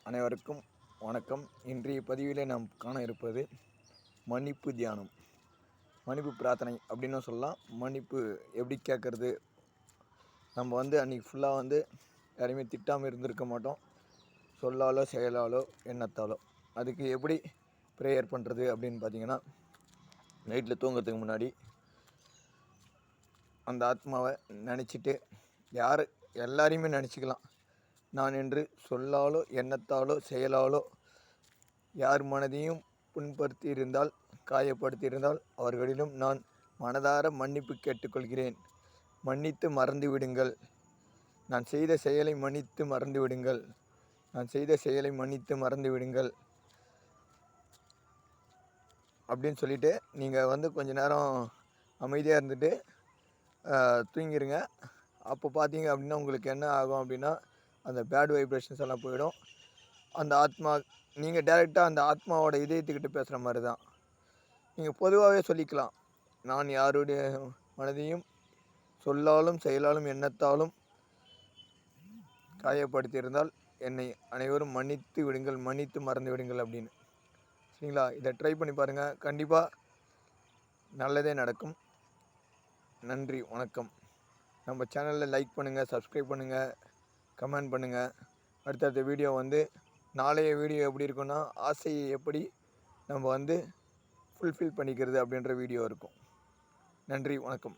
அனைவருக்கும் வணக்கம். இன்றைய பதிவில் நாம் காண இருப்பது மன்னிப்பு தியானம், மன்னிப்பு பிரார்த்தனை அப்படின்னு சொல்லலாம். மன்னிப்பு எப்படி கேட்குறது? நம்ம அன்றைக்கி ஃபுல்லாக யாரையுமே திட்டாமல் இருந்திருக்க மாட்டோம், சொல்லாலோ செயலாலோ எண்ணத்தாலோ. அதுக்கு எப்படி ப்ரேயர் பண்ணுறது அப்படின்னு பார்த்தீங்கன்னா, நைட்டில் தூங்குறதுக்கு முன்னாடி அந்த ஆத்மாவை நினச்சிட்டு, எல்லாரையுமே நினச்சிக்கலாம். நான் என்று சொல்லாலோ எண்ணத்தாலோ செயலாலோ யார் மனதையும் புண்படுத்தி இருந்தால், காயப்படுத்தி இருந்தால் அவர்களிடம் நான் மனதார மன்னிப்பு கேட்டுக்கொள்கிறேன். மன்னித்து மறந்து விடுங்கள். நான் செய்த செயலை மன்னித்து மறந்து விடுங்கள். நான் செய்த செயலை மன்னித்து மறந்து விடுங்கள் அப்படின்னு சொல்லிவிட்டு நீங்கள் கொஞ்ச நேரம் அமைதியாக இருந்துட்டு தூங்கிடுங்க. அப்போ பார்த்தீங்க அப்படின்னா உங்களுக்கு என்ன ஆகும் அப்படின்னா, அந்த பேட் வைப்ரேஷன்ஸ் எல்லாம் போயிடும். அந்த ஆத்மா நீங்கள் டைரெக்டாக அந்த ஆத்மாவோட இதயத்துக்கிட்ட பேசுகிற மாதிரி தான். நீங்கள் பொதுவாகவே சொல்லிக்கலாம், நான் யாருடைய மனதையும் சொல்லாலும் செயலாலும் எண்ணத்தாலும் காயப்படுத்தியிருந்தால் என்னை அனைவரும் மன்னித்து விடுங்கள், மன்னித்து மறந்து விடுங்கள் அப்படின்னு. சரிங்களா? இதை ட்ரை பண்ணி பாருங்கள், கண்டிப்பாக நல்லதே நடக்கும். நன்றி, வணக்கம். நம்ம சேனலில் லைக் பண்ணுங்கள், சப்ஸ்கிரைப் பண்ணுங்கள், கமெண்ட் பண்ணுங்கள். அடுத்தடுத்த வீடியோ நாளைய வீடியோ எப்படி இருக்குன்னா, ஆசையை எப்படி நம்ம ஃபுல்ஃபில் பண்ணிக்கிறது அப்படின்ற வீடியோ இருக்கும். நன்றி, வணக்கம்.